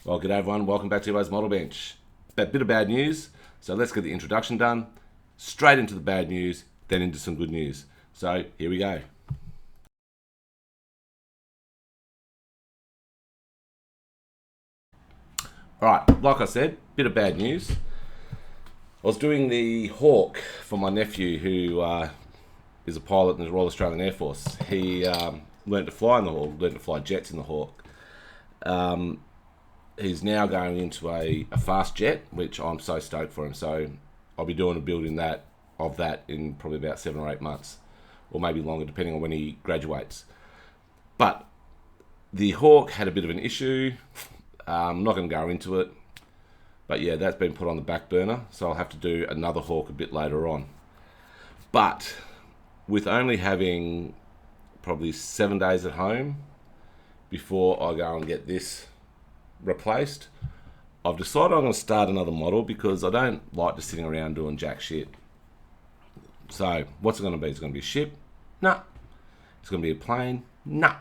Well, g'day everyone, welcome back to Evo's Model Bench. A bit of bad news, so let's get the introduction done. Straight into the bad news, then into some good news. So here we go. Alright, like I said, bit of bad news. I was doing the Hawk for my nephew who is a pilot in the Royal Australian Air Force. He learned to fly in the Hawk, learned to fly jets in the Hawk. He's now going into a fast jet, which I'm so stoked for him. So I'll be doing a building of that in probably about 7 or 8 months, or maybe longer, depending on when he graduates. But the Hawk had a bit of an issue. I'm not going to go into it, but yeah, that's been put on the back burner. So I'll have to do another Hawk a bit later on. But with only having probably 7 days at home before I go and get this replaced, I've decided I'm going to start another model because I don't like just sitting around doing jack shit. So what's it going to be? It's going to be a ship? Nah. It's going to be a plane? Nah.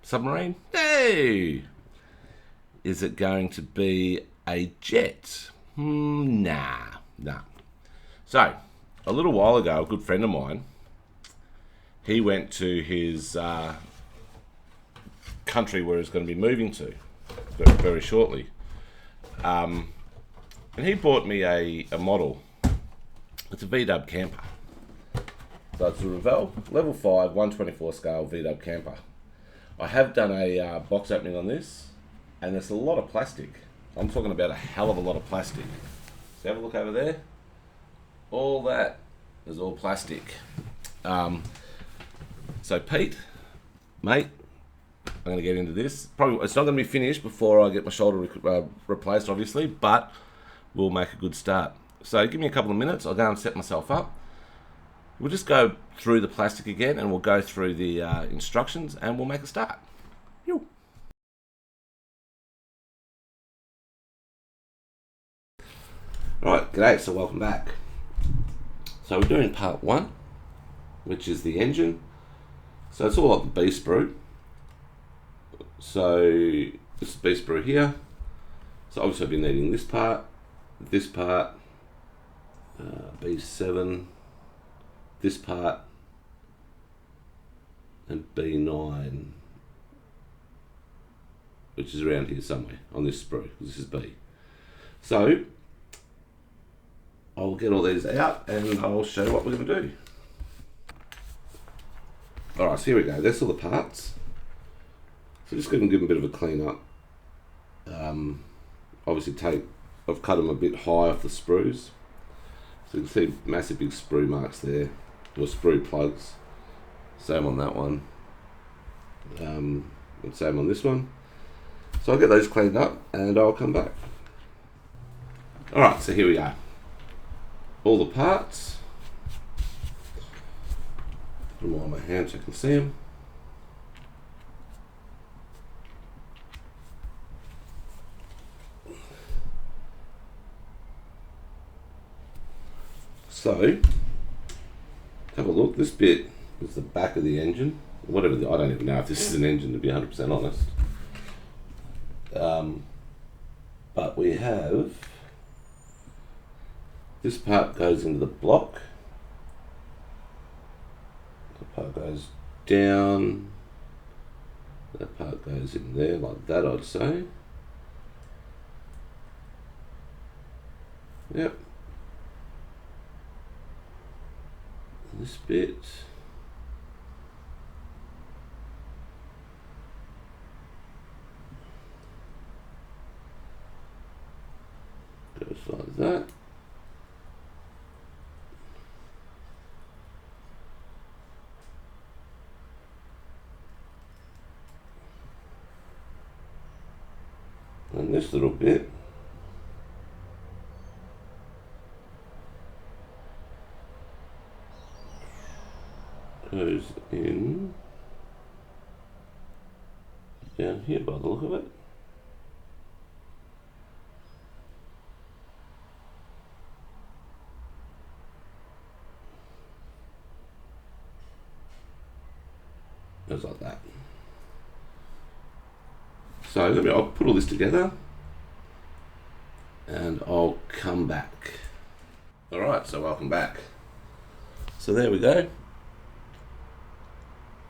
Submarine? No. Is it going to be a jet? Nah. So a little while ago, a good friend of mine, he went to his country where he's going to be moving to very shortly. And he bought me a model. It's a VW camper. So it's a Revell level 5 124 scale VW camper. I have done a box opening on this, and there's a lot of plastic. I'm talking about a hell of a lot of plastic. So have a look over there. All that is all plastic. So Pete, mate, I'm going to get into this. Probably it's not going to be finished before I get my shoulder replaced, obviously, but we'll make a good start. So give me a couple of minutes. I'll go and set myself up. We'll just go through the plastic again, and we'll go through the instructions, and we'll make a start. Yo. Right, g'day. So welcome back. So we're doing part 1, which is the engine. So it's all like the B sprue. So this is B sprue here. So obviously I've been needing this part, B7, this part, and B9, which is around here somewhere on this sprue. This is B. So I'll get all these out and I'll show you what we're going to do. Alright, so here we go. That's all the parts. So just going to give them a bit of a clean up. Obviously I've cut them a bit high off the sprues. So you can see massive big sprue marks there, or sprue plugs. Same on that one. And same on this one. So I'll get those cleaned up and I'll come back. Alright, so here we are. All the parts. Put them all on my hand so I can see them. So, have a look. This bit is the back of the engine. I don't even know if this is an engine, to be 100% honest. But we have, this part goes into the block. The part goes down. That part goes in there like that, I'd say. Yep. This bit goes like that. And this little bit goes in down here by the look of it. Goes like that. So I'll put all this together and I'll come back. Alright, so welcome back. So there we go.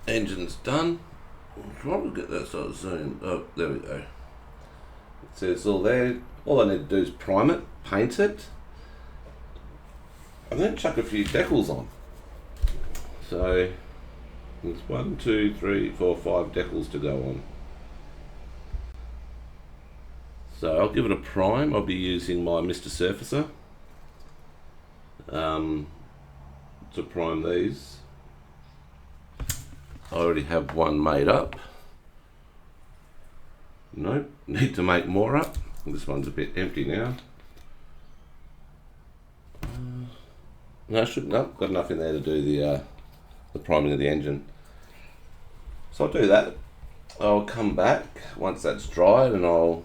Engine's done. I'll try to get that sort of zoom. Oh, there we go. So it's all there. All I need to do is prime it, paint it, and then chuck a few decals on. So there's 1, 2, 3, 4, 5 decals to go on. So I'll give it a prime. I'll be using my Mr. Surfacer to prime these. I already have one made up. Nope, need to make more up. This one's a bit empty now. No, I shouldn't have got enough in there to do the priming of the engine. So I'll do that. I'll come back once that's dried and I'll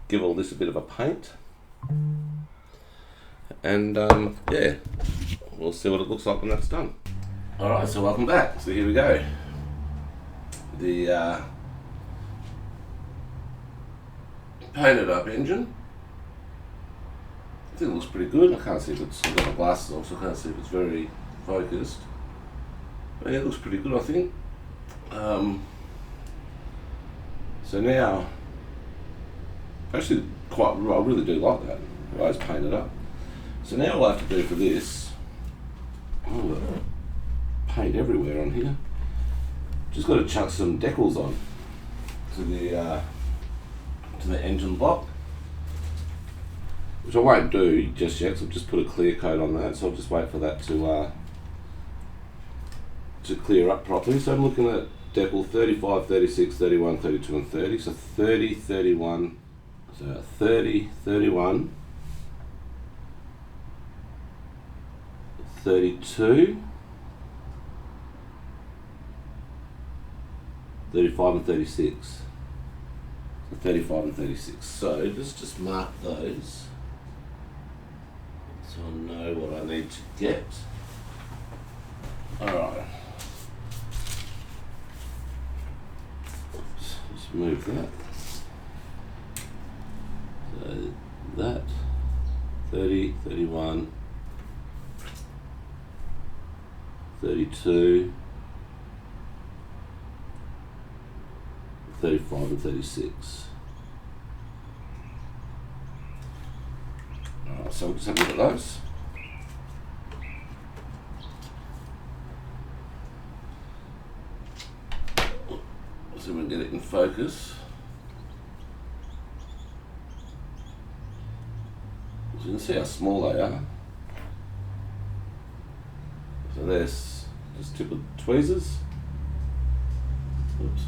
give all this a bit of a paint. And yeah, we'll see what it looks like when that's done. Alright, so welcome back. So here we go. The painted up engine. I think it looks pretty good. I can't see if it's, I've got my glasses on, so I can't see if it's very focused. But yeah, it looks pretty good, I think. So now, actually I really do like that. The way it's painted up. So now all I have to do for this, paint everywhere on here. Just got to chuck some decals on to the engine block, which I won't do just yet. So I've just put a clear coat on that. So I'll just wait for that to clear up properly. So I'm looking at decal 35, 36, 31, 32, and 30. So 30, 31. So 30, 31. 32, 35 and 36. So 35 and 36. So let's just mark those so I know what I need to get. Alright. Just move that. So that 30, 31, 32, 35 and 36. Alright, so we'll just have a look at those. So we can get it in focus. So you can see how small they are. So there's just tip of tweezers. Oops.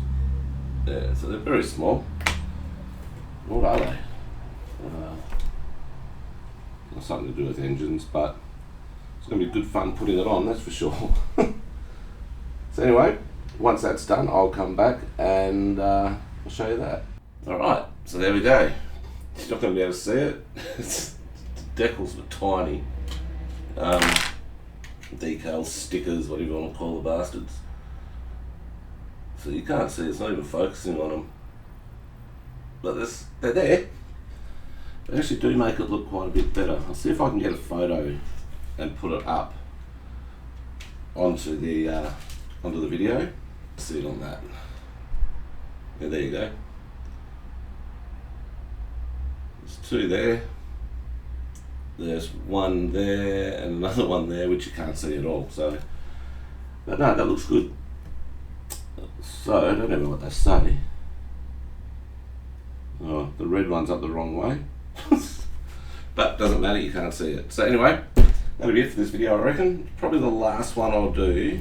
Yeah, so they're very small. What are they? Something to do with engines, but it's going to be good fun putting it on, that's for sure. So anyway, once that's done, I'll come back and I'll show you that. Alright, so there we go. You're not going to be able to see it. The decals were tiny. Decals, stickers, whatever you want to call the bastards. So you can't see, it's not even focusing on them. But they're there. They actually do make it look quite a bit better. I'll see if I can get a photo and put it up onto the video. See it on that. Yeah, there you go. There's two there. There's one there and another one there which you can't see at all. So, but no, that looks good. So I don't know what they say. Oh, the red one's up the wrong way. But doesn't matter, you can't see it. So anyway, that'll be it for this video, I reckon. Probably the last one I'll do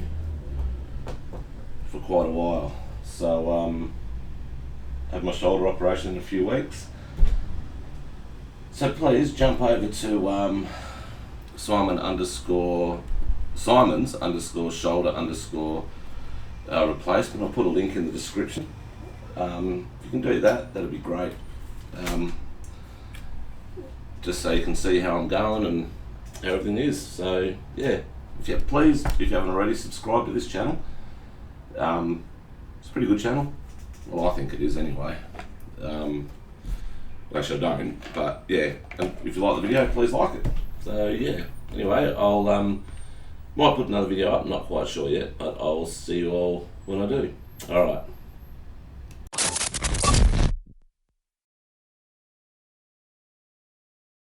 for quite a while. So have my shoulder operation in a few weeks. So please jump over to Simon's underscore shoulder underscore replacement. I'll put a link in the description. If you can do that, that'd be great. Just so you can see how I'm going and how everything is. So yeah, if you haven't already, subscribe to this channel. It's a pretty good channel. Well, I think it is anyway. Actually, I don't. But yeah, and if you like the video, please like it. So yeah. Anyway, I'll might put another video up. Not quite sure yet, but I'll see you all when I do. All right.